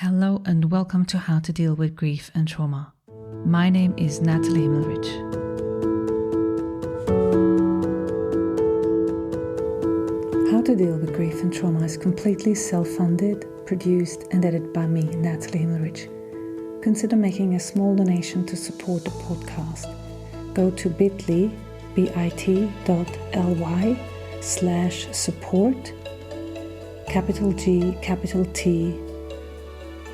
Hello and welcome to How to Deal with Grief and Trauma. My name is Nathalie. How to Deal with Grief and Trauma is completely self-funded, produced and edited by me, Nathalie. Consider making a small donation to support the podcast. Go to bit.ly/support, capital G, capital T,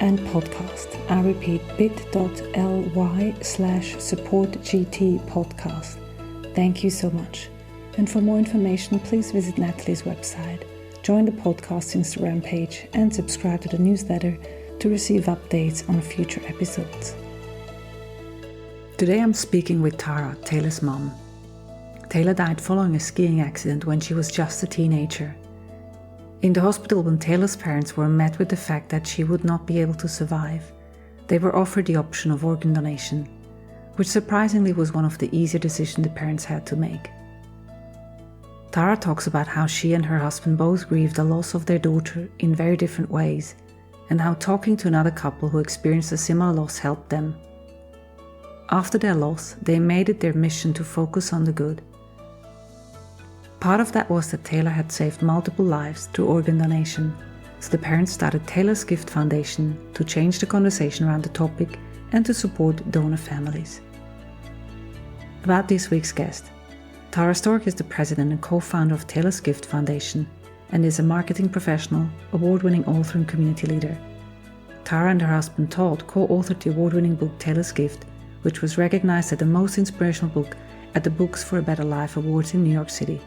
and podcast. I repeat, bit.ly/supportgt podcast. Thank you so much. And for more information, please visit Nathalie's website, join the podcast Instagram page, and subscribe to the newsletter to receive updates on future episodes. Today I'm speaking with Tara, Taylor's mom. Taylor died following a skiing accident when she was just a teenager. In the hospital, when Taylor's parents were met with the fact that she would not be able to survive, they were offered the option of organ donation, which surprisingly was one of the easier decisions the parents had to make. Tara talks about how she and her husband both grieved the loss of their daughter in very different ways, and how talking to another couple who experienced a similar loss helped them. After their loss, they made it their mission to focus on the good. Part of that was that Taylor had saved multiple lives through organ donation, so the parents started Taylor's Gift Foundation to change the conversation around the topic and to support donor families. About this week's guest, Tara Storch is the president and co-founder of Taylor's Gift Foundation and is a marketing professional, award-winning author and community leader. Tara and her husband Todd co-authored the award-winning book Taylor's Gift, which was recognized as the most inspirational book at the Books for a Better Life Awards in New York City.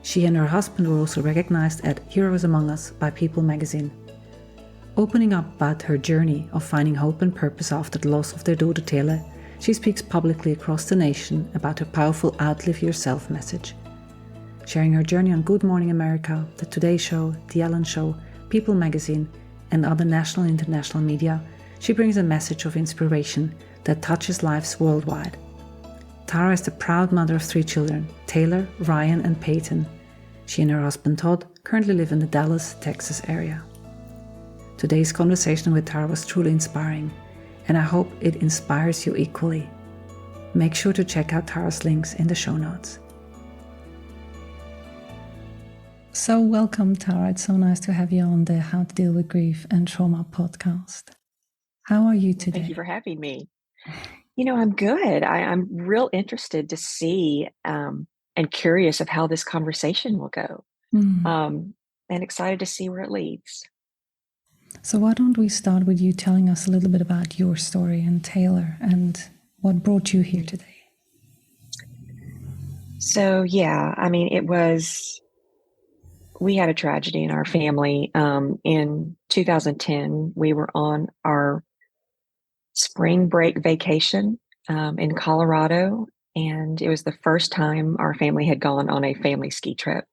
She and her husband were also recognized at Heroes Among Us by People magazine. Opening up about her journey of finding hope and purpose after the loss of their daughter Taylor, she speaks publicly across the nation about her powerful Outlive Yourself message. Sharing her journey on Good Morning America, The Today Show, The Ellen Show, People magazine, and other national and international media, she brings a message of inspiration that touches lives worldwide. Tara is the proud mother of 3 children, Taylor, Ryan, and Peyton. She and her husband Todd currently live in the Dallas, Texas area. Today's conversation with Tara was truly inspiring, and I hope it inspires you equally. Make sure to check out Tara's links in the show notes. So welcome, Tara. It's so nice to have you on the How to Deal with Grief and Trauma podcast. How are you today? Thank you for having me. I'm good. I'm real interested to see and curious of how this conversation will go, and excited to see where it leads. So why don't we start with you telling us a little bit about your story and Taylor and what brought you here today? So, we had a tragedy in our family. In 2010, we were on our spring break vacation in Colorado, and it was the first time our family had gone on a family ski trip.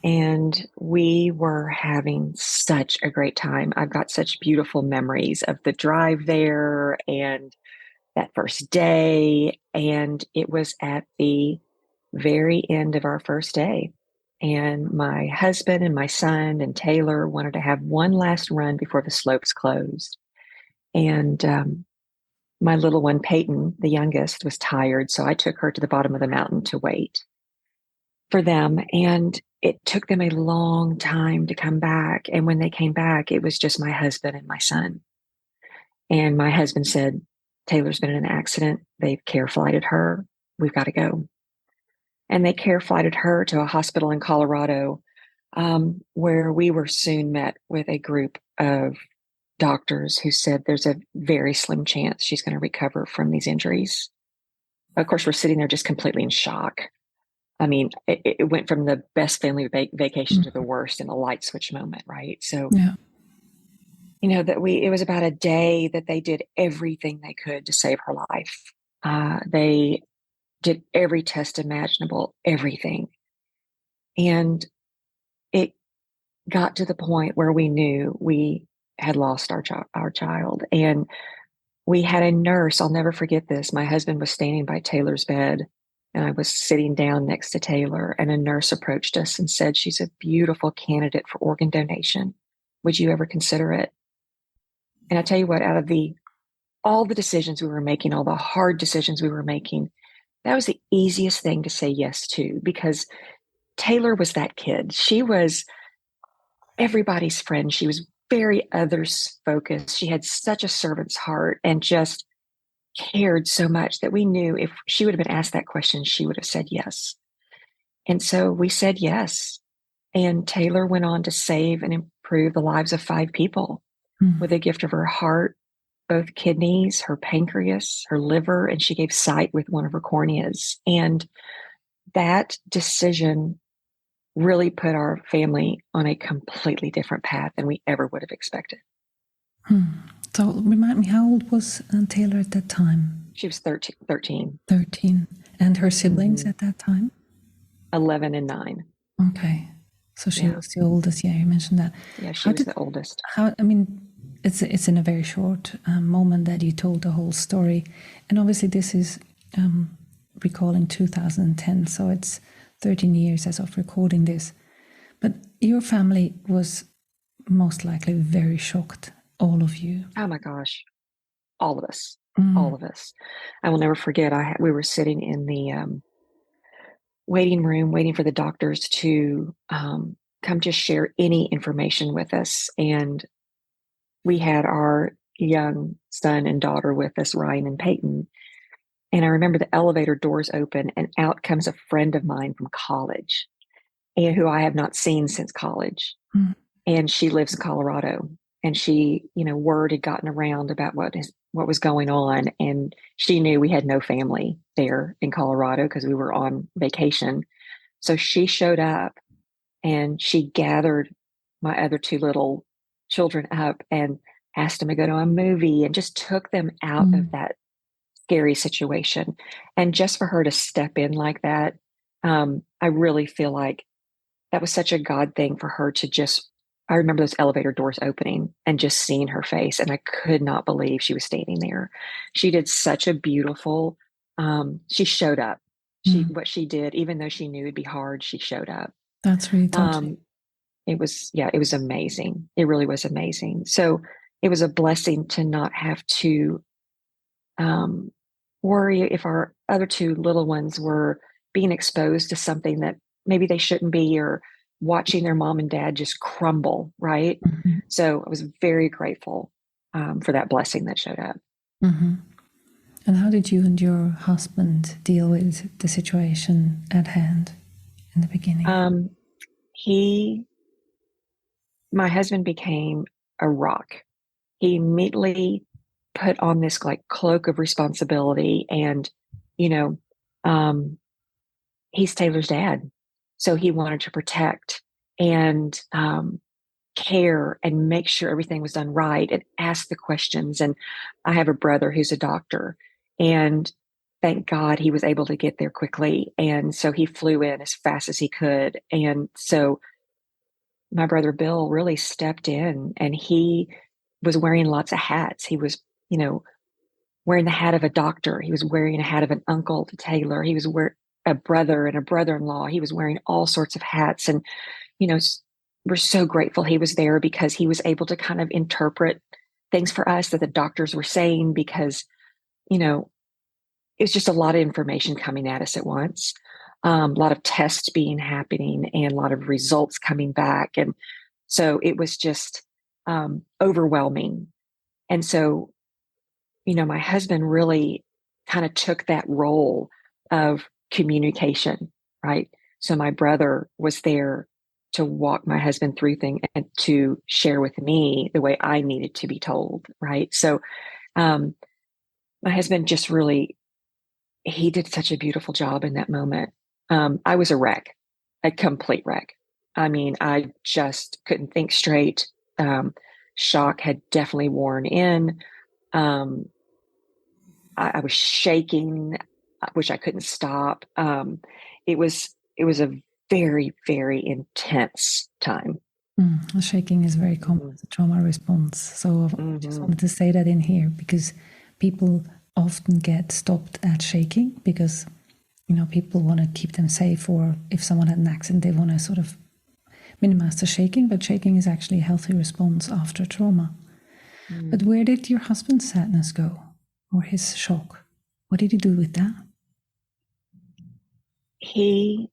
And we were having such a great time. I've got such beautiful memories of the drive there and that first day. And it was at the very end of our first day. And my husband and my son and Taylor wanted to have one last run before the slopes closed. And my little one, Peyton, the youngest, was tired. So I took her to the bottom of the mountain to wait for them. And it took them a long time to come back. And when they came back, it was just my husband and my son. And my husband said, Taylor's been in an accident. They've care flighted her. We've got to go. And they care flighted her to a hospital in Colorado, where we were soon met with a group of doctors who said there's a very slim chance she's going to recover from these injuries. Of course, we're sitting there just completely in shock. It went from the best family vacation to the worst in a light switch moment, right? So, it was about a day that they did everything they could to save her life. They did every test imaginable, everything. And it got to the point where we knew we had lost our child. And we had a nurse. I'll never forget this. My husband was standing by Taylor's bed, and I was sitting down next to Taylor, and a nurse approached us and said, she's a beautiful candidate for organ donation. Would you ever consider it? And I tell you what, out of all the decisions we were making, all the hard decisions we were making, that was the easiest thing to say yes to, because Taylor was that kid. She was everybody's friend. She was very others focused. She had such a servant's heart and just cared so much that we knew if she would have been asked that question, she would have said yes. And so we said yes. And Taylor went on to save and improve the lives of 5 people with a gift of her heart, both kidneys, her pancreas, her liver, and she gave sight with one of her corneas. And that decision really put our family on a completely different path than we ever would have expected. So remind me, how old was Taylor at that time? She was 13. 13. And her siblings at that time? 11 and 9. Okay. So she was the oldest. Yeah, you mentioned that. Yeah, she was the oldest. It's in a very short moment that you told the whole story. And obviously this is recalling 2010. So it's 13 years as of recording this. But your family was most likely very shocked, all of you. Oh my gosh. All of us. All of us. I will never forget, we were sitting in the waiting room, waiting for the doctors to come to share any information with us. And we had our young son and daughter with us, Ryan and Peyton. And I remember the elevator doors open and out comes a friend of mine from college, and who I have not seen since college. And she lives in Colorado. And she, word had gotten around about what was going on. And she knew we had no family there in Colorado because we were on vacation. So she showed up and she gathered my other 2 little children up and asked them to go to a movie and just took them out of that scary situation. And just for her to step in like that, I really feel like that was such a God thing for her to just, I remember those elevator doors opening and just seeing her face. And I could not believe she was standing there. She did such a beautiful, she showed up. What she did, even though she knew it'd be hard, she showed up. That's really touching. It was amazing. It really was amazing. So it was a blessing to not have to worry if our other 2 little ones were being exposed to something that maybe they shouldn't be, or watching their mom and dad just crumble, right? So I was very grateful for that blessing that showed up. And how did you and your husband deal with the situation at hand in the beginning? My husband became a rock. He immediately put on this cloak of responsibility, and, he's Taylor's dad. So he wanted to protect and care and make sure everything was done right and ask the questions. And I have a brother who's a doctor, and thank God he was able to get there quickly. And so he flew in as fast as he could. And so my brother Bill really stepped in, and he was wearing lots of hats. He was, wearing the hat of a doctor. He was wearing a hat of an uncle to Taylor. He was wearing a brother and a brother-in-law. He was wearing all sorts of hats. And, we're so grateful he was there, because he was able to kind of interpret things for us that the doctors were saying, because, it was just a lot of information coming at us at once. A lot of tests happening and a lot of results coming back. And so it was just overwhelming. And so, my husband really kind of took that role of communication, right? So my brother was there to walk my husband through things and to share with me the way I needed to be told, right? So my husband just really, he did such a beautiful job in that moment. I was a wreck, a complete wreck. I mean, I just couldn't think straight. Shock had definitely worn in. I was shaking, which I couldn't stop. It was a very, very intense time. Shaking is very common as a trauma response. So I just wanted to say that in here, because people often get stopped at shaking because, people want to keep them safe, or if someone had an accident, they want to sort of minimize the shaking, but shaking is actually a healthy response after trauma. But where did your husband's sadness go, or his shock? What did he do with that? He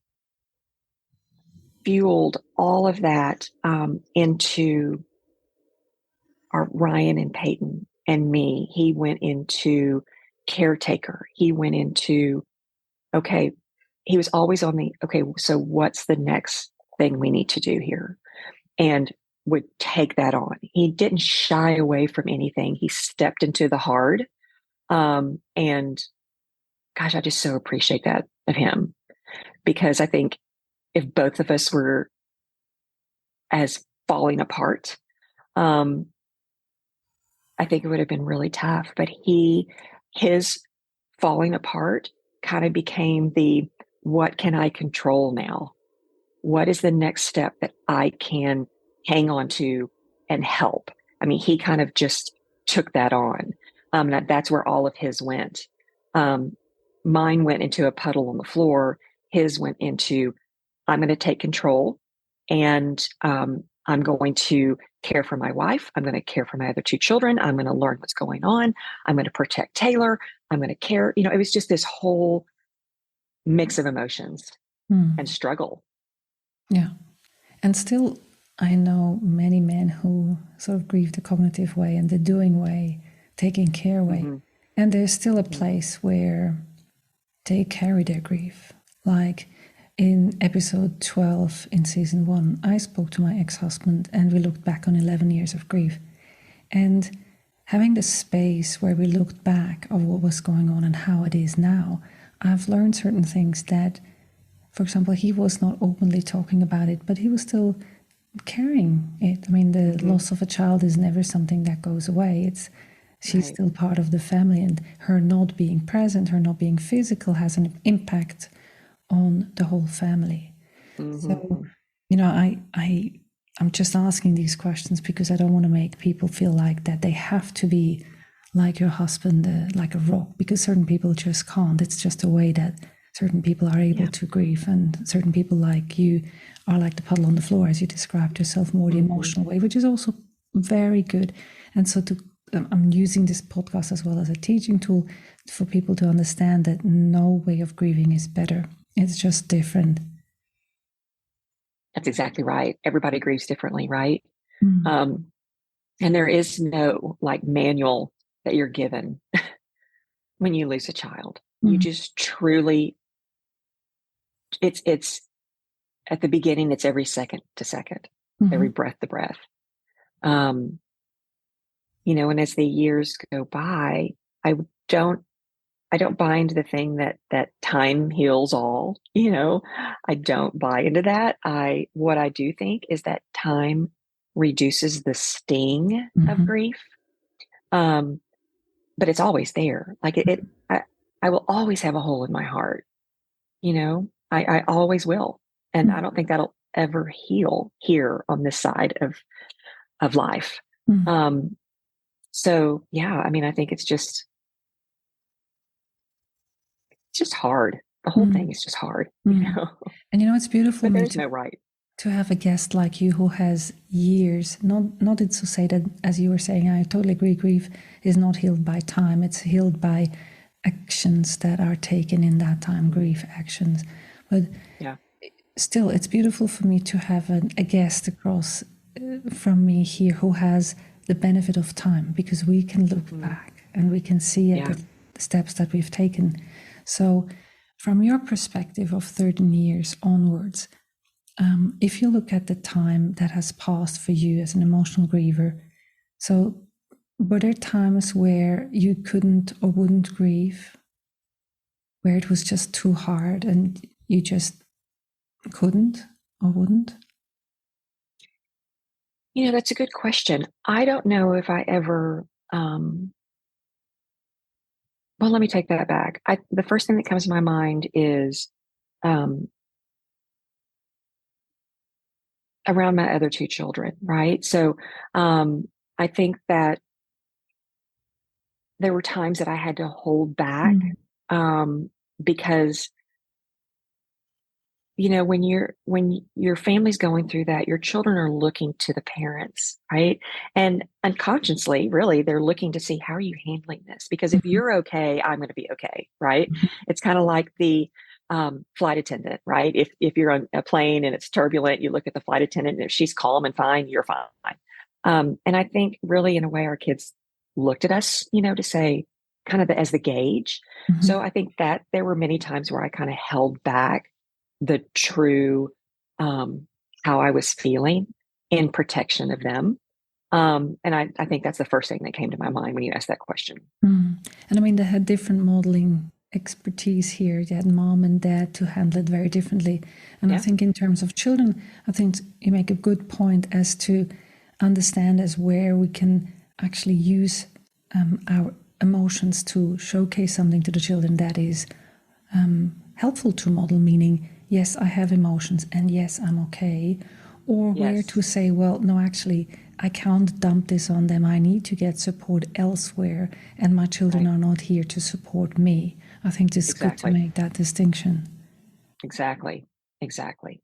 fueled all of that into our Ryan and Peyton and me. He went into caretaker. He went into, okay, he was always on the, okay, so what's the next thing we need to do here? And would take that on. He didn't shy away from anything. He stepped into the hard. And gosh, I just so appreciate that of him, because I think if both of us were as falling apart, I think it would have been really tough. But his falling apart kind of became the, what can I control now? What is the next step that I can hang on to and help? I mean, he kind of just took that on. That's where all of his went. Mine went into a puddle on the floor. His went into, I'm going to take control, and I'm going to care for my wife. I'm going to care for my other two children. I'm going to learn what's going on. I'm going to protect Taylor. I'm going to care. It was just this whole mix of emotions and struggle. Yeah. And still, I know many men who sort of grieve the cognitive way and the doing way, taking care way. Mm-hmm. And there's still a place where they carry their grief. Like in episode 12 in season 1, I spoke to my ex-husband and we looked back on 11 years of grief. And having the space where we looked back of what was going on and how it is now, I've learned certain things that, for example, he was not openly talking about it, but he was still carrying it. I mean, the loss of a child is never something that goes away. She's still part of the family, and her not being present, her not being physical has an impact on the whole family. So, I'm just asking these questions because I don't want to make people feel like that they have to be like your husband, like a rock, because certain people just can't. It's just a way that certain people are able to grieve, and certain people like you are like the puddle on the floor, as you described yourself, more the emotional way, which is also very good. And so I'm using this podcast as well as a teaching tool for people to understand that no way of grieving is better. It's just different. That's exactly right. Everybody grieves differently, right? And there is no like manual that you're given when you lose a child. You just truly, it's at the beginning, it's every second to second, every breath to breath. And as the years go by, I don't buy into the thing that time heals all. I don't buy into that. What I do think is that time reduces the sting of grief. But it's always there. Like I will always have a hole in my heart. I always will. And I don't think that'll ever heal here on this side of life. So yeah, I mean, I think it's just hard. The whole thing is just hard, And it's beautiful. But there's no right. To have a guest like you who has years, not to say that, as you were saying, I totally agree, grief is not healed by time, it's healed by actions that are taken in that time, grief actions. But still, it's beautiful for me to have a guest across from me here who has the benefit of time, because we can look back and we can see the steps that we've taken. So from your perspective of 13 years onwards, if you look at the time that has passed for you as an emotional griever, so were there times where you couldn't or wouldn't grieve, where it was just too hard and you just couldn't or wouldn't? That's a good question. I don't know if I ever, well, let me take that back. The first thing that comes to my mind is around my other two children, right? So I think that there were times that I had to hold back because, when your family's going through that, your children are looking to the parents, right? And unconsciously, really, they're looking to see, how are you handling this? Because if Mhm. you're okay, I'm going to be okay, right? Mhm. It's kind of like the flight attendant, right? If you're on a plane and it's turbulent, you look at the flight attendant, and if she's calm and fine, you're fine. And I think really, in a way, our kids looked at us, to say, kind of as the gauge. So Mhm. I think that there were many times where I kind of held back the true um, how I was feeling in protection of them. And I think that's the first thing that came to my mind when you asked that question. Mm. And I mean, they had different modeling expertise here. They had mom and dad to handle it very differently. And I Yeah. think in terms of children, I think you make a good point as to understand as where we can actually use our emotions to showcase something to the children that is helpful to model, meaning, yes, I have emotions and yes, I'm okay. Or where to Yes. say, well, no, actually, I can't dump this on them. I need to get support elsewhere, and my children Right. are not here to support me. I think it's good to Exactly. make that distinction. Exactly. Exactly.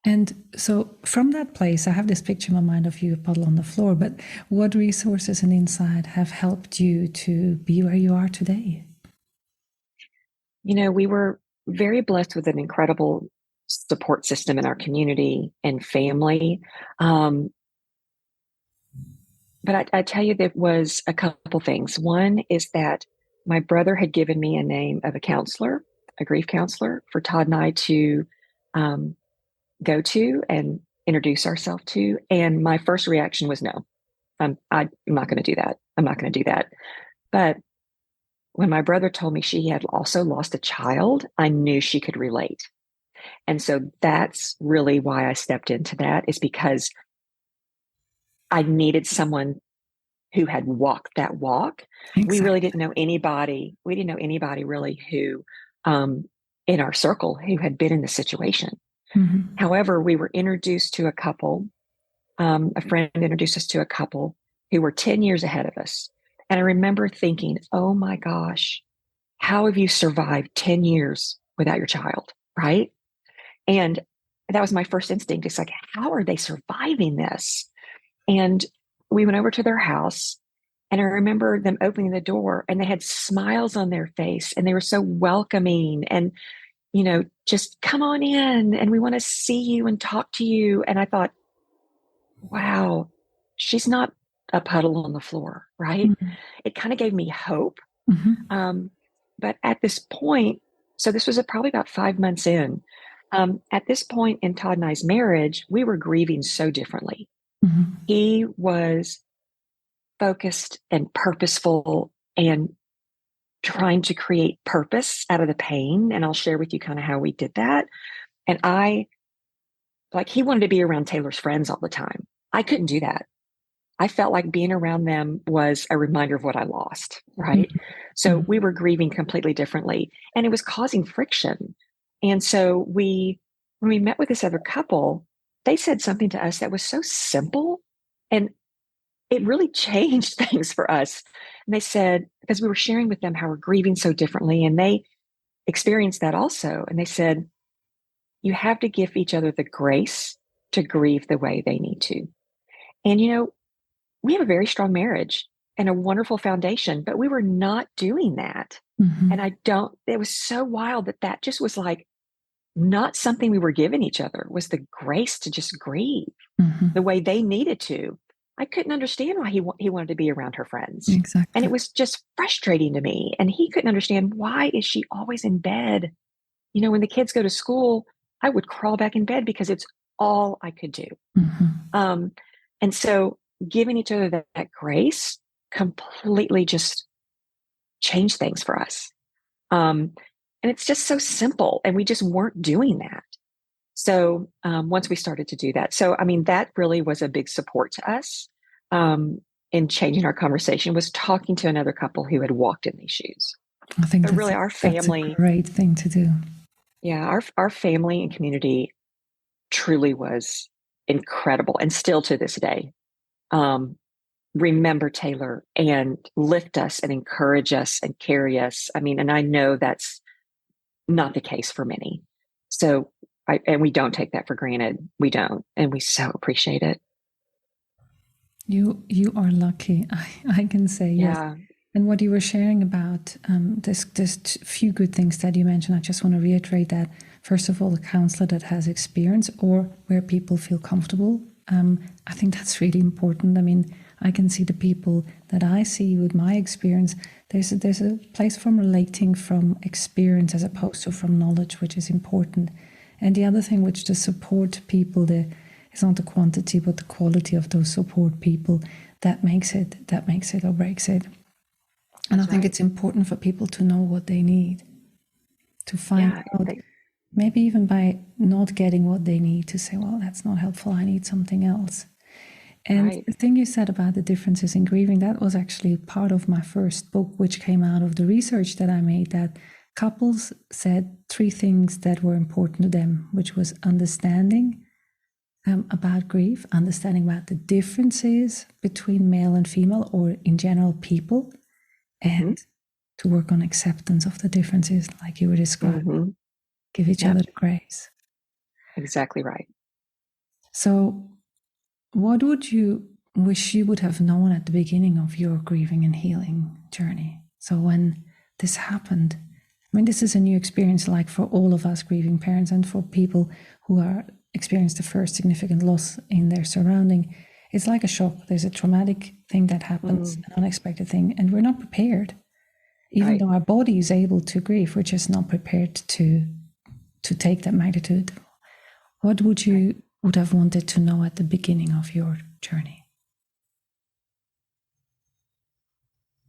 And so, from that place, I have this picture in my mind of you, a puddle on the floor. But what resources and insight have helped you to be where you are today? We were very blessed with an incredible support system in our community and family. Um, but I tell you, there was a couple things. One is that my brother had given me a name of a counselor, a grief counselor, for Todd and I to um, go to and introduce ourselves to. And my first reaction was no, I'm not going to do that. I'm not going to do that. But when my brother told me she had also lost a child, I knew she could relate. And so that's really why I stepped into that, is because I needed someone who had walked that walk. We really Exactly. didn't know anybody. We didn't know anybody really who, in our circle, who had been in the situation. Mm-hmm. However, we were introduced to a couple. A friend introduced us to a couple who were 10 years ahead of us. And I remember thinking, oh my gosh, how have you survived 10 years without your child? Right. And that was my first instinct. It's like, how are they surviving this? And we went over to their house, and I remember them opening the door, and they had smiles on their face, and they were so welcoming, and, just come on in, and we want to see you and talk to you. And I thought, wow, she's not a puddle on the floor, right? Mm-hmm. It kind of gave me hope. Mm-hmm. Um, but at this point, so this was probably about 5 months in. At this point in Todd and I's marriage, we were grieving so differently. Mm-hmm. He was focused and purposeful and trying to create purpose out of the pain. And I'll share with you kind of how we did that. And he wanted to be around Taylor's friends all the time. I couldn't do that. I felt like being around them was a reminder of what I lost, right? So we were grieving completely differently, and it was causing friction. And so when we met with this other couple, they said something to us that was so simple, and it really changed things for us. And they said, because we were sharing with them how we're grieving so differently, and they experienced that also. And they said, you have to give each other the grace to grieve the way they need to. And, we have a very strong marriage and a wonderful foundation, but we were not doing that. Mm-hmm. And it was so wild that just was like not something we were giving each other, was the grace to just grieve Mm-hmm. the way they needed to. I couldn't understand why he wanted to be around her friends. And it Exactly. was just frustrating to me. And he couldn't understand, why is she always in bed? When the kids go to school, I would crawl back in bed because it's all I could do. Mm-hmm. Um, and so giving each other that grace completely just changed things for us. And it's just so simple, and we just weren't doing that. So once we started to do that, so I mean, that really was a big support to us in changing our conversation, was talking to another couple who had walked in these shoes. I think But really, our that's a family, great thing to do. yeah, our family and community truly was incredible, and still to this day. Um, Remember Taylor and lift us and encourage us and carry us. I mean, and I know that's not the case for many. So and we don't take that for granted. We don't. And we so appreciate it. You are lucky. I can say yes. Yeah. And what you were sharing about, there's few good things that you mentioned. I just want to reiterate that, first of all, a counselor that has experience or where people feel comfortable. I think that's really important. I mean, I can see the people that I see with my experience. There's a place from relating from experience as opposed to from knowledge, which is important. And the other thing, which the support people, it's not the quantity but the quality of those support people that makes it or breaks it. And I think it's important for people to know what they need, to find out, maybe even by not getting what they need, to say, well, that's not helpful, I need something else. And the thing you said about the differences in grieving, that was actually part of my first book, which came out of the research that I made, that couples said 3 things that were important to them, which was understanding about grief, understanding about the differences between male and female, or in general people, and to work on acceptance of the differences, like you were describing. Give each other the grace. Exactly right. So what would you wish you would have known at the beginning of your grieving and healing journey? So when this happened, I mean, this is a new experience, like for all of us grieving parents and for people who are experienced the first significant loss in their surrounding. It's like a shock. There's a traumatic thing that happens, an unexpected thing, and we're not prepared. Even though our body is able to grieve, we're just not prepared to take that magnitude. What would you would have wanted to know at the beginning of your journey?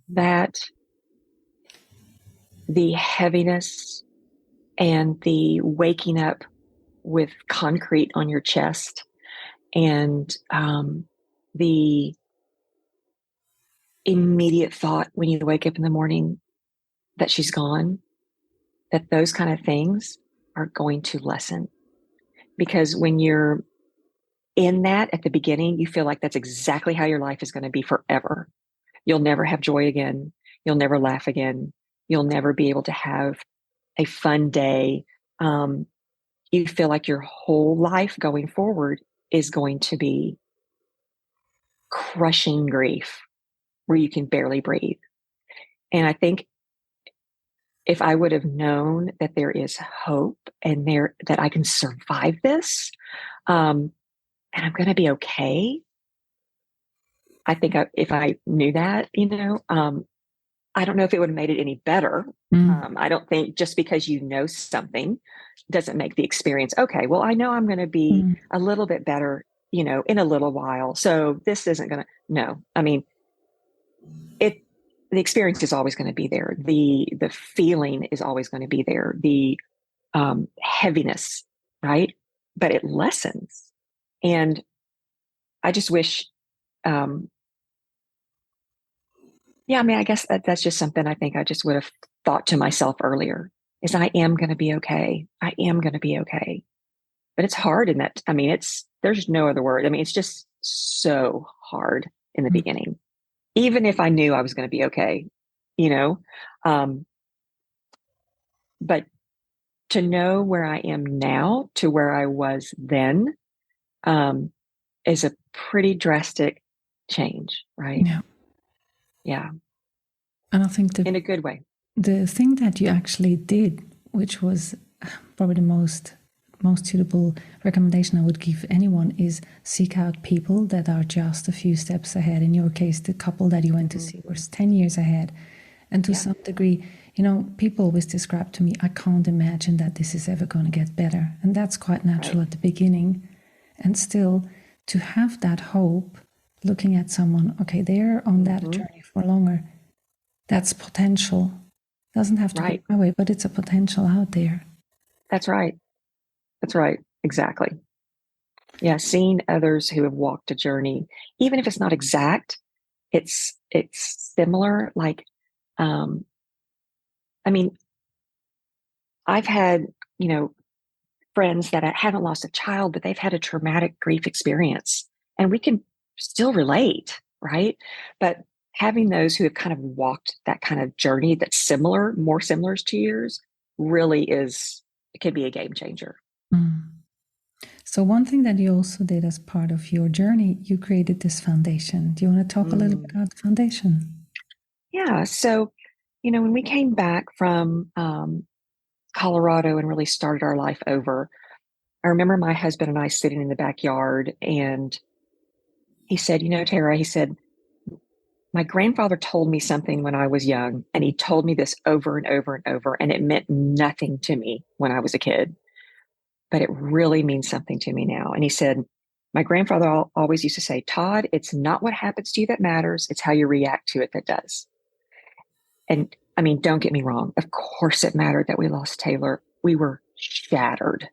That the heaviness and the waking up with concrete on your chest, and the immediate thought when you wake up in the morning that she's gone, that those kind of things are going to lessen. Because when you're in that at the beginning, you feel like that's exactly how your life is going to be forever. You'll never have joy again. You'll never laugh again. You'll never be able to have a fun day. You feel like your whole life going forward is going to be crushing grief where you can barely breathe. And I think if I would have known that there is hope and that I can survive this, and I'm going to be okay. I think if I knew that, I don't know if it would have made it any better. I don't think just because you know something doesn't make the experience okay. Well, I know I'm going to be a little bit better, in a little while. So this isn't going to, no, I mean, the experience is always going to be there. The feeling is always going to be there. The heaviness, right? But it lessens. And I just wish, I guess that's just something I think I just would have thought to myself earlier, is I am going to be okay. I am going to be okay. But it's hard in that. I mean, there's no other word. I mean, it's just so hard in the beginning, even if I knew I was going to be okay, but to know where I am now to where I was then, is a pretty drastic change, right? Yeah. And I think in a good way. The thing that you actually did, which was probably the most suitable recommendation I would give anyone, is seek out people that are just a few steps ahead. In your case, the couple that you went to see was 10 years ahead. And to some degree, people always describe to me, I can't imagine that this is ever going to get better. And that's quite natural at the beginning. And still, to have that hope, looking at someone, okay, they're on that journey for longer, that's potential. Doesn't have to go my way, but it's a potential out there. That's right. That's right. Exactly. Yeah. Seeing others who have walked a journey, even if it's not exact, it's similar. Like, I've had, friends that haven't lost a child, but they've had a traumatic grief experience, and we can still relate, right? But having those who have kind of walked that kind of journey that's similar, more similar to yours, really it can be a game changer. So one thing that you also did as part of your journey, you created this foundation. Do you want to talk a little bit about the foundation? Yeah. So, when we came back from Colorado and really started our life over, I remember my husband and I sitting in the backyard, and he said, Tara, he said, my grandfather told me something when I was young, and he told me this over and over and over, and it meant nothing to me when I was a kid, but it really means something to me now. And he said, my grandfather always used to say, Todd, it's not what happens to you that matters. It's how you react to it that does. And I mean, don't get me wrong. Of course it mattered that we lost Taylor. We were shattered,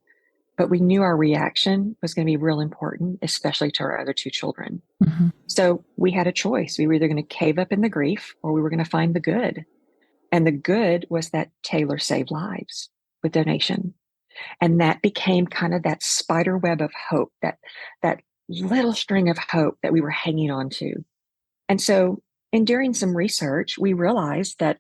but we knew our reaction was going to be real important, especially to our other two children. Mm-hmm. So we had a choice. We were either going to cave up in the grief or we were going to find the good. And the good was that Taylor saved lives with donation. And that became kind of that spider web of hope, that little string of hope that we were hanging on to. And so in doing some research, we realized that,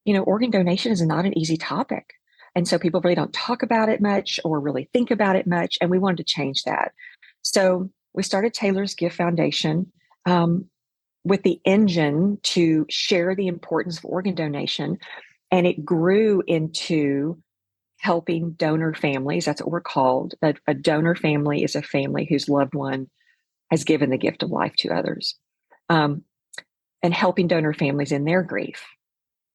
organ donation is not an easy topic. And so people really don't talk about it much or really think about it much. And we wanted to change that. So we started Taylor's Gift Foundation with the engine to share the importance of organ donation. And it grew into helping donor families. That's what we're called. A donor family is a family whose loved one has given the gift of life to others, and helping donor families in their grief.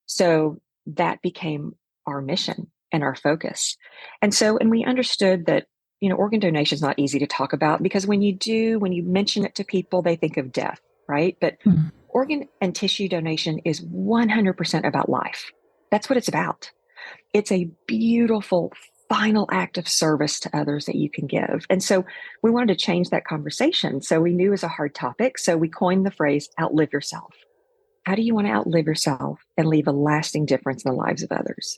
So that became our mission and our focus. And we understood that, organ donation is not easy to talk about, because when you mention it to people, they think of death, right? But organ and tissue donation is 100% about life. That's what it's about. It's a beautiful final act of service to others that you can give. And so we wanted to change that conversation. So we knew it was a hard topic. So we coined the phrase, outlive yourself. How do you want to outlive yourself and leave a lasting difference in the lives of others?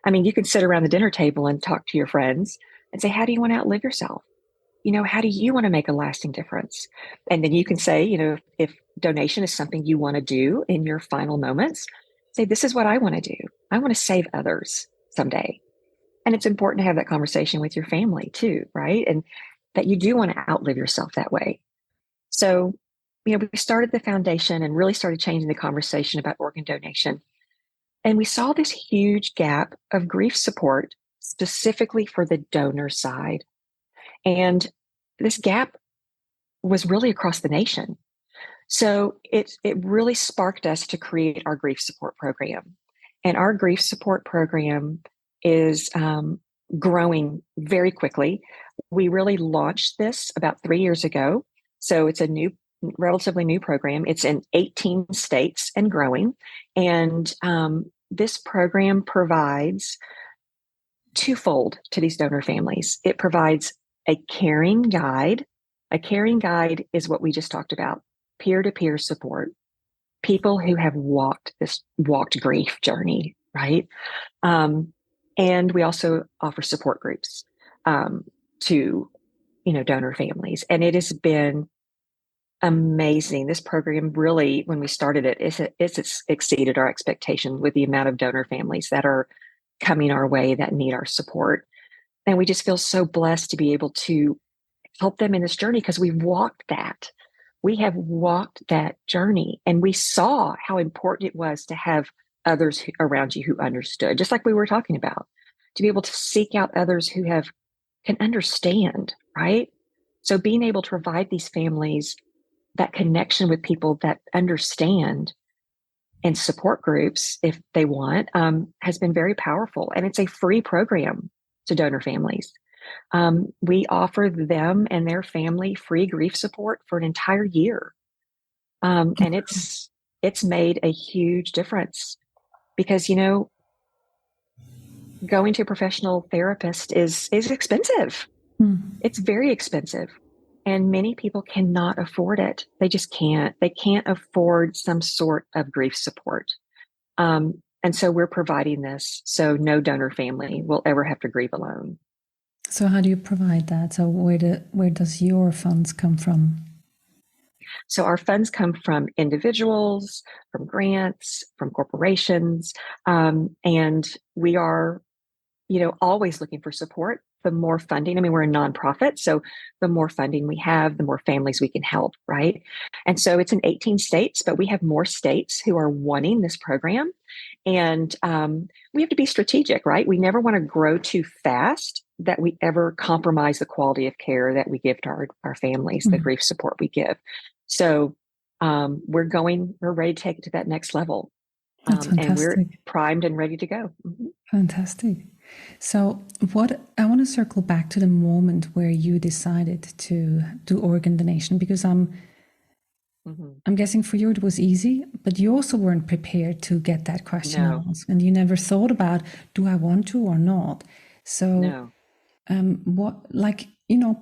I mean, you can sit around the dinner table and talk to your friends and say, how do you want to outlive yourself? How do you want to make a lasting difference? And then you can say, if donation is something you want to do in your final moments, say, this is what I want to do. I want to save others someday. And it's important to have that conversation with your family too, right? And that you do want to outlive yourself that way. So, we started the foundation and really started changing the conversation about organ donation. And we saw this huge gap of grief support specifically for the donor side. And this gap was really across the nation. So it really sparked us to create our grief support program. And our grief support program is growing very quickly. We really launched this about 3 years ago. So it's a relatively new program. It's in 18 states and growing. And this program provides twofold to these donor families. It provides a caring guide. A caring guide is what we just talked about, peer-to-peer support, people who have walked grief journey, right? And we also offer support groups to, donor families. And it has been amazing. This program really, when we started it, it's exceeded our expectations with the amount of donor families that are coming our way that need our support. And we just feel so blessed to be able to help them in this journey, because we've walked that. We have walked that journey, and we saw how important it was to have others around you who understood, just like we were talking about, to be able to seek out others who can understand, right? So being able to provide these families that connection with people that understand and support groups, if they want, has been very powerful. And it's a free program to donor families. We offer them and their family free grief support for an entire year. And it's made a huge difference, because, going to a professional therapist is expensive. It's very expensive. And many people cannot afford it. They just can't. They can't afford some sort of grief support. And so we're providing this so no donor family will ever have to grieve alone. So how do you provide that? So where does your funds come from? So our funds come from individuals, from grants, from corporations, and we are, always looking for support. the more funding. I mean, we're a nonprofit, so the more funding we have, the more families we can help, right? And so it's in 18 states, but we have more states who are wanting this program. And we have to be strategic, right? We never want to grow too fast that we ever compromise the quality of care that we give to our families, the grief support we give. So we're ready to take it to that next level. That's fantastic. And we're primed and ready to go. Mm-hmm. Fantastic. So I want to circle back to the moment where you decided to do organ donation, because I'm guessing for you it was easy, but you also weren't prepared to get that question asked, and you never thought about, do I want to or not? So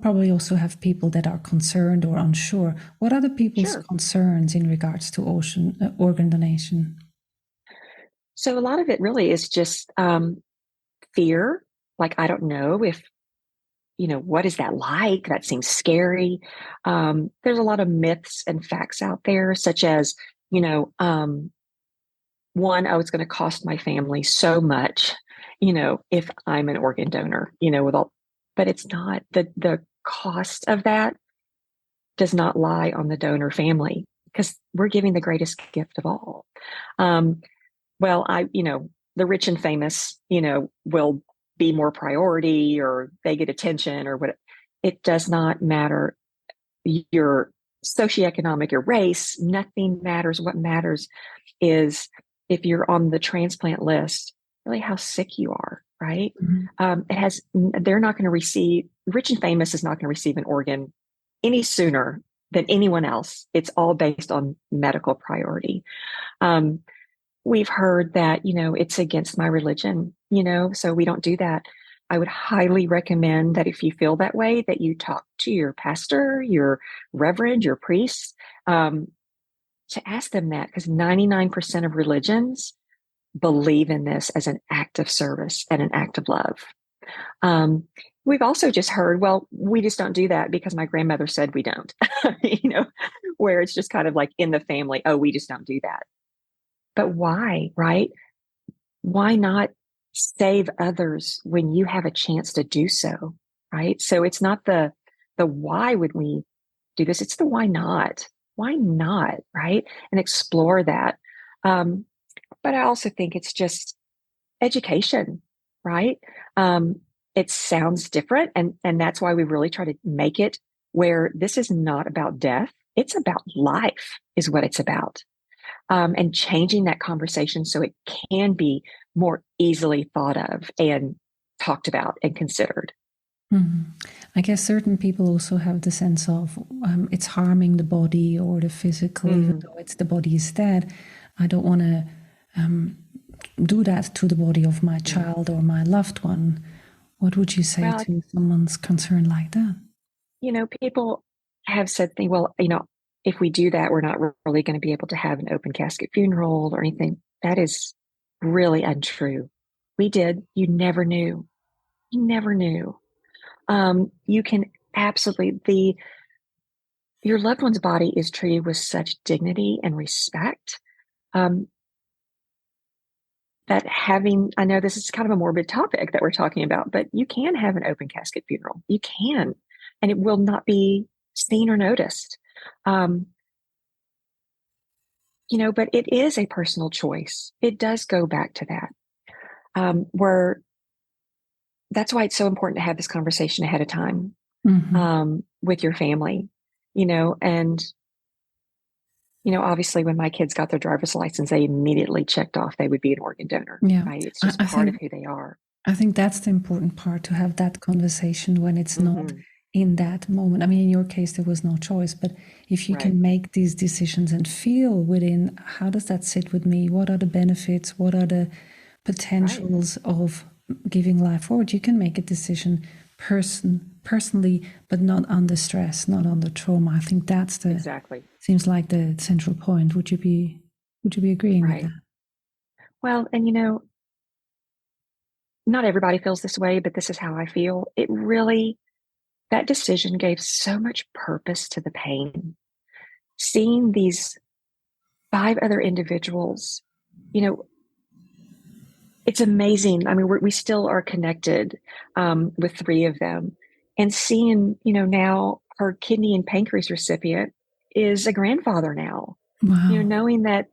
probably also have people that are concerned or unsure. What are the people's concerns in regards to organ donation? So a lot of it really is just fear. Like, I don't know if, what is that like? That seems scary. There's a lot of myths and facts out there, such as, one, it's going to cost my family so much, if I'm an organ donor, but it's not. The cost of that does not lie on the donor family, because we're giving the greatest gift of all. The rich and famous, will be more priority, or they get attention, or what. It does not matter your socioeconomic, your race, nothing matters. What matters is if you're on the transplant list, really how sick you are, right? They're not going to receive, rich and famous is not going to receive an organ any sooner than anyone else. It's all based on medical priority. We've heard that, it's against my religion, so we don't do that. I would highly recommend that if you feel that way, that you talk to your pastor, your reverend, your priest, to ask them that, because 99% of religions believe in this as an act of service and an act of love. We've also just heard, well, we just don't do that because my grandmother said we don't, where it's just kind of like in the family, oh, we just don't do that. But why, right? Why not save others when you have a chance to do so, right? So it's not the why would we do this? It's the why not? Why not, right? And explore that. But I also think it's just education, right? It sounds different, and that's why we really try to make it where this is not about death. It's about life, is what it's about. And changing that conversation so it can be more easily thought of and talked about and considered. I guess certain people also have the sense of it's harming the body or the physical, even though it's the body is dead. I don't want to do that to the body of my child or my loved one. What would you say to someone's concern like that? People have said, well, if we do that, we're not really going to be able to have an open casket funeral or anything. That is really untrue. We did. You never knew. You never knew. You can absolutely, your loved one's body is treated with such dignity and respect. That I know this is kind of a morbid topic that we're talking about, but you can have an open casket funeral. You can, and it will not be seen or noticed. But it is a personal choice. It does go back to that, where that's why it's so important to have this conversation ahead of time, with your family, and, obviously when my kids got their driver's license, they immediately checked off they would be an organ donor, right? It's just part of who they are. I think that's the important part, to have that conversation when it's not in that moment. I mean, in your case, there was no choice, but if you can make these decisions and feel within, how does that sit with me? What are the benefits? What are the potentials of giving life forward? You can make a decision personally, but not under stress, not under trauma. I think that's seems like the central point. Would you be agreeing with that? Well, and not everybody feels this way, but this is how I feel. It really, that decision gave so much purpose to the pain. Seeing these 5 other individuals, it's amazing. I mean, we still are connected with three of them, and seeing, now her kidney and pancreas recipient is a grandfather now. Wow. Knowing that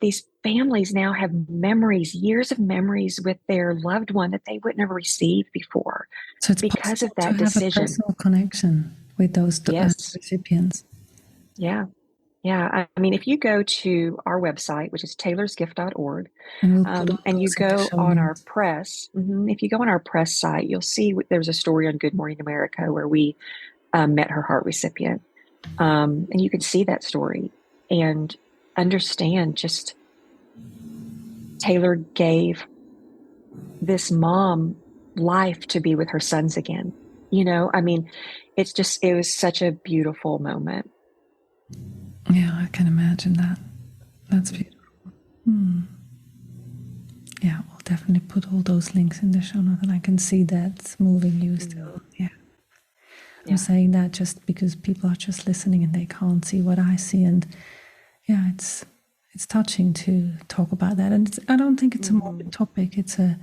these families now have memories, years of memories with their loved one that they would never receive before So it's because of possible to that have a decision. personal connection with those Yes. recipients. Yeah. Yeah. I mean, if you go to our website, which is taylorsgift.org, And we'll put all and you those in the go show on our notes. press, if you go on our press site, you'll see there's a story on Good Morning America where we met her heart recipient. And you can see that story and understand just Taylor gave this mom life to be with her sons again. I mean, it was such a beautiful moment. Yeah, I can imagine that. That's beautiful. Yeah, we'll definitely put all those links in the show notes, and I can see that's moving you still. Yeah. I'm saying that just because people are just listening and they can't see what I see, and yeah, it's touching to talk about that. And I don't think it's a morbid topic. It's a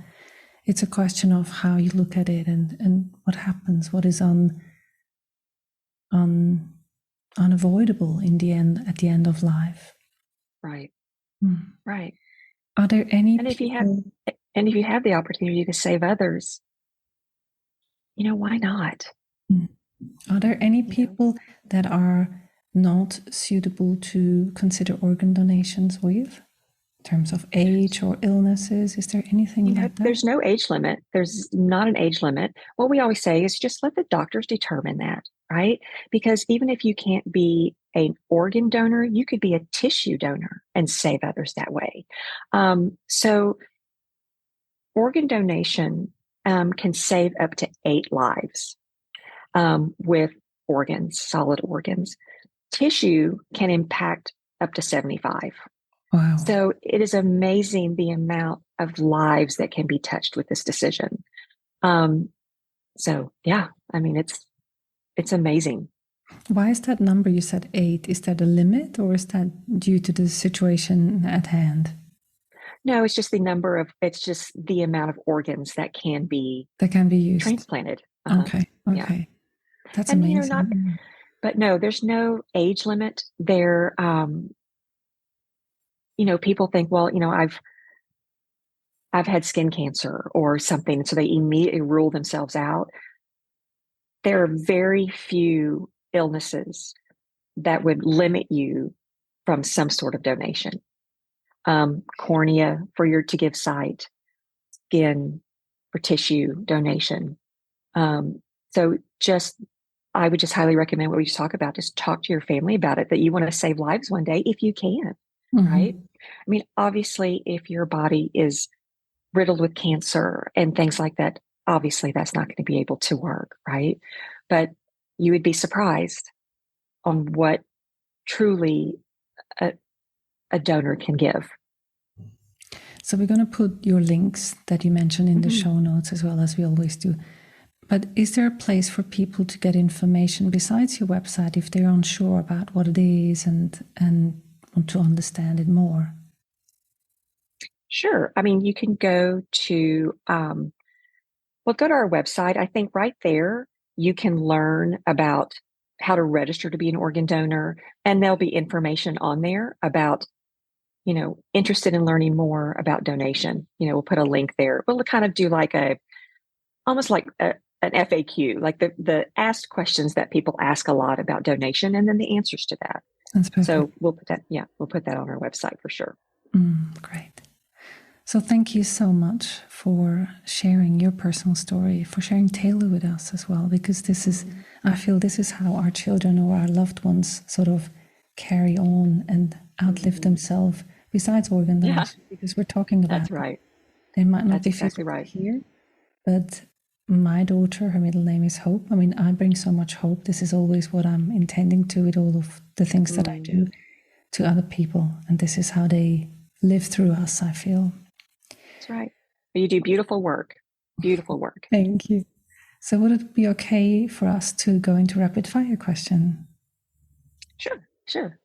question of how you look at it and what happens, what is unavoidable in the end, at the end of life. Right. Mm. Right. Are there any And people? if you have the opportunity to save others, why not? Are there any people that are not suitable to consider organ donations with, in terms of age or illnesses? Is there anything like that? There's no age limit. There's not an age limit. What we always say is just let the doctors determine that, right? Because even if you can't be an organ donor, you could be a tissue donor and save others that way. So organ donation can save up to 8 lives with organs, solid organs. Tissue can impact up to 75. Wow. So it is amazing the amount of lives that can be touched with this decision. So yeah, I mean, it's amazing. Why is that number you said 8? Is that a limit, or is that due to the situation at hand? No, it's just it's just the amount of organs that can be used. transplanted. Okay. Yeah. That's And amazing. but no, there's no age limit there. People think, well, I've had skin cancer or something, so they immediately rule themselves out. There are very few illnesses that would limit you from some sort of donation. Cornea to give sight, skin for tissue donation. So I would just highly recommend what we just talk about. Just talk to your family about it, that you want to save lives one day if you can, right? I mean, obviously, if your body is riddled with cancer and things like that, obviously that's not going to be able to work, right? But you would be surprised on what truly a donor can give. So we're going to put your links that you mentioned in the show notes, as well, as we always do. But is there a place for people to get information besides your website if they're unsure about what it is and want to understand it more? Sure. I mean, you can go to go to our website. I think right there you can learn about how to register to be an organ donor, and there'll be information on there about, interested in learning more about donation. We'll put a link there. We'll kind of do like almost like an FAQ, like the asked questions that people ask a lot about donation, and then the answers to that. That's perfect. So we'll put that on our website for sure. Great. So thank you so much for sharing your personal story, for sharing Taylor with us as well, because I feel this is how our children or our loved ones sort of carry on and outlive themselves, besides organ donation, because we're talking about that's right. They might not that's be exactly right here, but my daughter, her middle name is Hope. I mean, I bring so much hope. This is always what I'm intending to with all of the things that I do to other people, and this is how they live through us, I feel. That's right. You do beautiful work. Beautiful work. Thank you. So would it be okay for us to go into rapid fire question? Sure.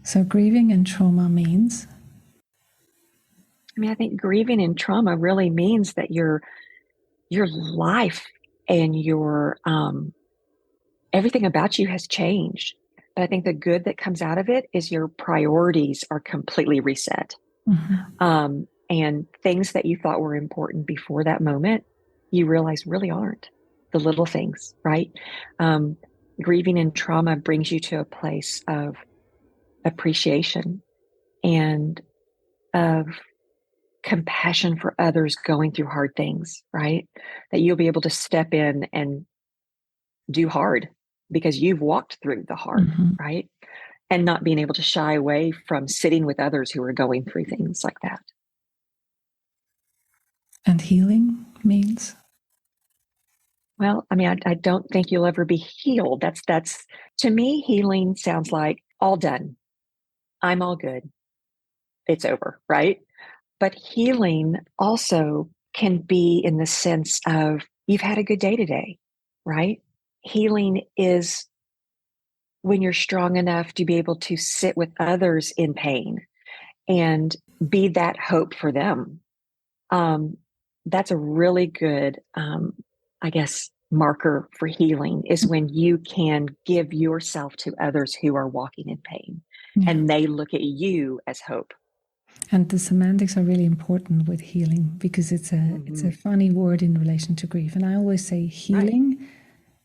So grieving and trauma means? I mean, I think grieving and trauma really means that your life and your everything about you has changed. But I think the good that comes out of it is your priorities are completely reset. And things that you thought were important before that moment, you realize really aren't. The little things, right? Grieving and trauma brings you to a place of appreciation and of compassion for others going through hard things, right? That you'll be able to step in and do hard because you've walked through the hard, right? And not being able to shy away from sitting with others who are going through things like that. And healing means? Well, I mean, I don't think you'll ever be healed. That's to me, healing sounds like all done. I'm all good. It's over, right? But healing also can be in the sense of you've had a good day today, right? Healing is when you're strong enough to be able to sit with others in pain and be that hope for them. That's a really good, I guess, marker for healing is when you can give yourself to others who are walking in pain and they look at you as hope. And the semantics are really important with healing because it's a funny word in relation to grief. And I always say healing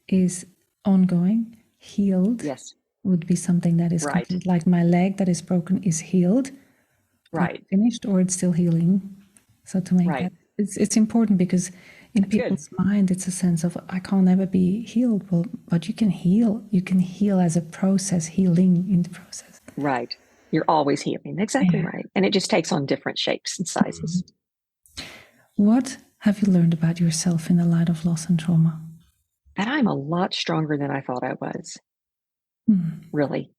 is ongoing. Healed would be something that is complete. Like my leg that is broken is healed, finished, or it's still healing. So to make that, it's important because in people's mind, it's a sense of I can't ever be healed. Well, but you can heal. You can heal as a process, healing in the process. Right. You're always healing. Exactly right. And it just takes on different shapes and sizes. What have you learned about yourself in the light of loss and trauma? That I'm a lot stronger than I thought I was. Really.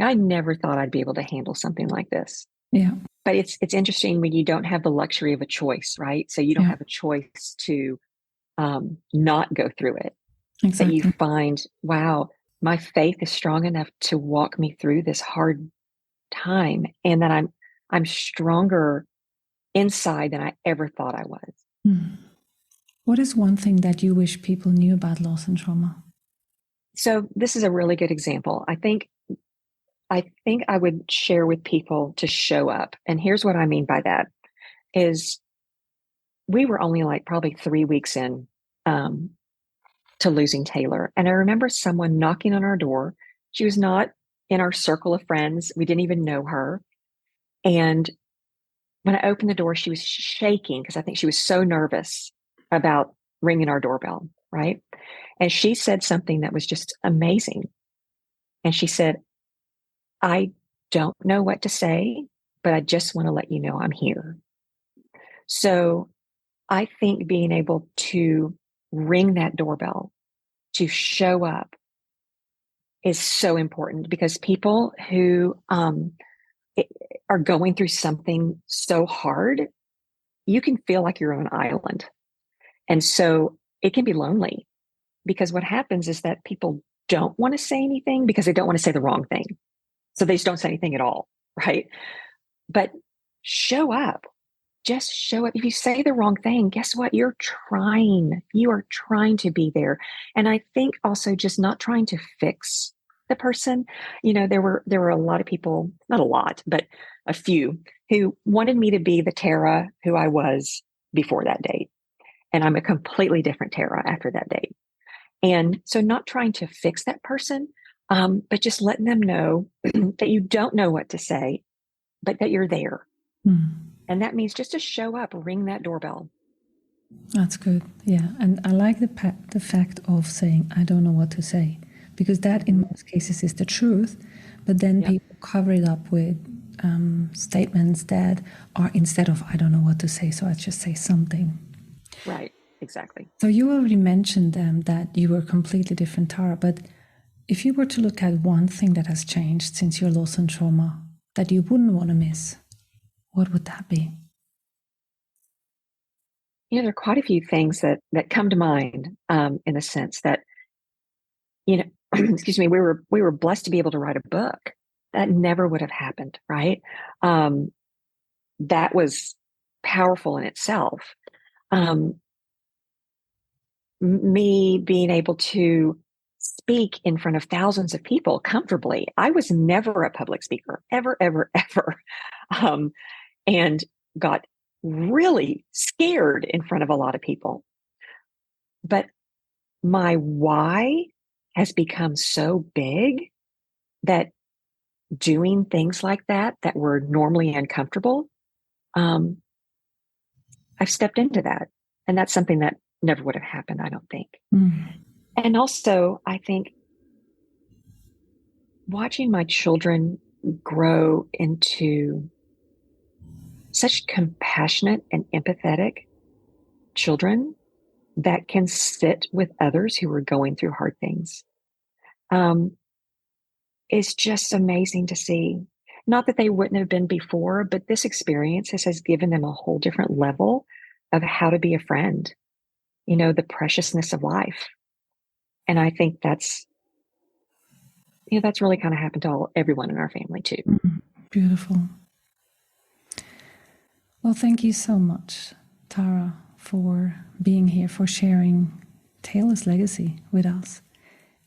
I never thought I'd be able to handle something like this. Yeah. But it's interesting when you don't have the luxury of a choice, right? So you don't have a choice to not go through it. Exactly. That you find, wow, my faith is strong enough to walk me through this hard time, and that I'm stronger inside than I ever thought I was. What is one thing that you wish people knew about loss and trauma? So this is a really good example. I think I would share with people to show up. And here's what I mean by that is we were only like probably 3 weeks in to losing Taylor. And I remember someone knocking on our door. She was not in our circle of friends. We didn't even know her. And when I opened the door, she was shaking because I think she was so nervous about ringing our doorbell, right? And she said something that was just amazing. And she said, I don't know what to say, but I just want to let you know I'm here. So I think being able to ring that doorbell, to show up, is so important because people who are going through something so hard, you can feel like you're on an island. And so it can be lonely because what happens is that people don't want to say anything because they don't want to say the wrong thing. So they just don't say anything at all, right? But show up. Just show up. If you say the wrong thing, guess what? You are trying to be there. And I think also just not trying to fix the person. You know, there were a lot of people, not a lot, but a few who wanted me to be the Tara who I was before that date. And I'm a completely different Tara after that date. And so not trying to fix that person, but just letting them know that you don't know what to say, but that you're there. And that means just to show up, ring that doorbell. That's good. Yeah. And I like the fact of saying, I don't know what to say, because that in most cases is the truth. But then people cover it up with statements that are instead of, I don't know what to say, so I just say something. Right. Exactly. So you already mentioned that you were a completely different Tara, but if you were to look at one thing that has changed since your loss and trauma that you wouldn't want to miss, what would that be? You know, there are quite a few things that come to mind in the sense that, you know, excuse me, we were blessed to be able to write a book. That never would have happened, right? that was powerful in itself. Me being able to speak in front of thousands of people comfortably. I was never a public speaker, ever, ever, ever. And got really scared in front of a lot of people. But my why has become so big that doing things like that were normally uncomfortable, I've stepped into that. And that's something that never would have happened, I don't think. And also, I think watching my children grow into such compassionate and empathetic children that can sit with others who are going through hard things, is just amazing to see. Not that they wouldn't have been before, but this experience has given them a whole different level of how to be a friend, the preciousness of life. And I think that's really kind of happened to everyone in our family too. Beautiful. Well, thank you so much, Tara, for being here, for sharing Taylor's legacy with us.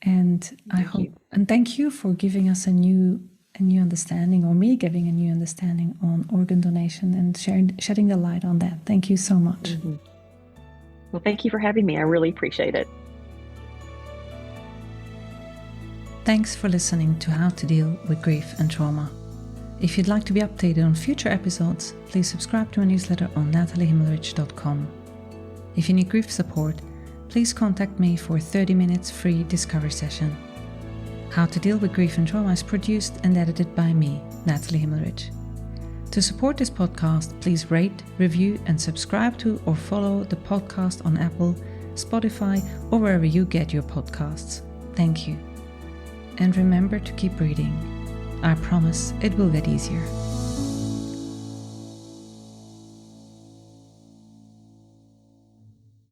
And thank you for giving us a new understanding, or me giving a new understanding on organ donation and shedding the light on that. Thank you so much. Mm-hmm. Well, thank you for having me. I really appreciate it. Thanks for listening to How to Deal with Grief and Trauma. If you'd like to be updated on future episodes, please subscribe to my newsletter on nathaliehimmelrich.com. If you need grief support, please contact me for a 30 minutes free discovery session. How to Deal with Grief and Trauma is produced and edited by me, Nathalie Himmelrich. To support this podcast, please rate, review, and subscribe to or follow the podcast on Apple, Spotify, or wherever you get your podcasts. Thank you. And remember to keep breathing. I promise it will get easier.